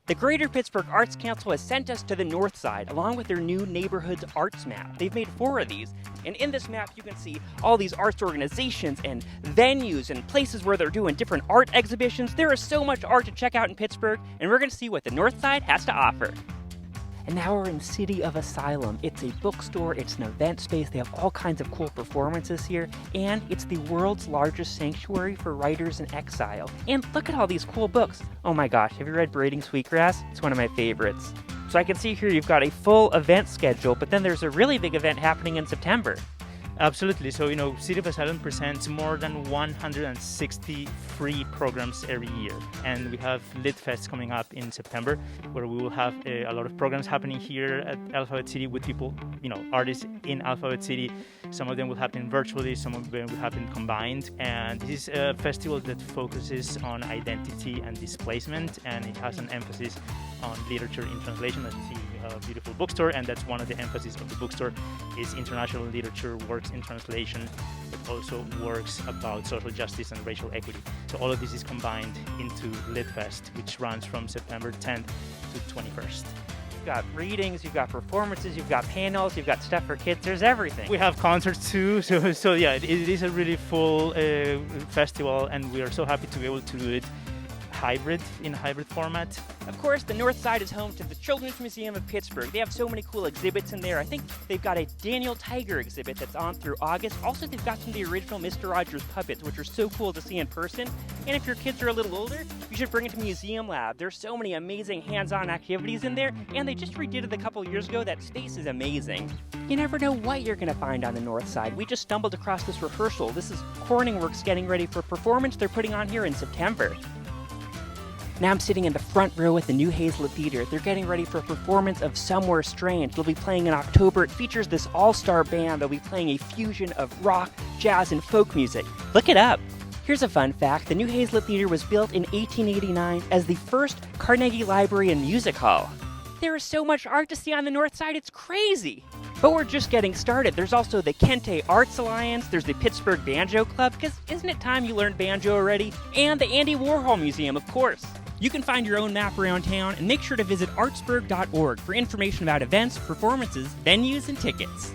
The Greater Pittsburgh Arts Council has sent us to the north side, along with their new Neighborhoods Arts Map. They've made 4 of these, and in this map you can see all these arts organizations and venues and places where they're doing different art exhibitions. There is so much art to check out in Pittsburgh, and we're going to see what the north side has to offer. And now we're in City of Asylum. It's a bookstore, it's an event space, they have all kinds of cool performances here, and it's the world's largest sanctuary for writers in exile. And look at all these cool books. Oh my gosh, have you read Braiding Sweetgrass? It's one of my favorites. So I can see here you've got a full event schedule, but then there's a really big event happening in September. Absolutely. So, City of Asylum presents more than 160 free programs every year. And we have Lit Fest coming up in September, where we will have a lot of programs happening here at Alphabet City with people, artists in Alphabet City. Some of them will happen virtually, some of them will happen combined. And this is a festival that focuses on identity and displacement, and it has an emphasis on literature in translation. As you see, we have a beautiful bookstore, and that's one of the emphases of the bookstore is international literature, works in translation, but also works about social justice and racial equity. So all of this is combined into Lit Fest, which runs from September 10th to 21st. You've got readings, you've got performances, you've got panels, you've got stuff for kids, there's everything. We have concerts too, so yeah, it is a really full festival, and we are so happy to be able to do it in a hybrid format. Of course, the north side is home to the Children's Museum of Pittsburgh. They have so many cool exhibits in there. I think they've got a Daniel Tiger exhibit that's on through August. Also, they've got some of the original Mr. Rogers puppets, which are so cool to see in person. And if your kids are a little older, you should bring it to Museum Lab. There's so many amazing hands-on activities in there, and they just redid it a couple years ago. That space is amazing. You never know what you're going to find on the north side. We just stumbled across this rehearsal. This is Corning Works getting ready for a performance they're putting on here in September. Now I'm sitting in the front row at the New Hazlet Theater. They're getting ready for a performance of Somewhere Strange. They'll be playing in October. It features this all-star band. They'll be playing a fusion of rock, jazz, and folk music. Look it up. Here's a fun fact. The New Hazlet Theater was built in 1889 as the first Carnegie Library and Music Hall. There is so much art to see on the north side, it's crazy. But we're just getting started. There's also the Kente Arts Alliance, there's the Pittsburgh Banjo Club, because isn't it time you learned banjo already? And the Andy Warhol Museum, of course. You can find your own map around town, and make sure to visit artsburg.org for information about events, performances, venues, and tickets.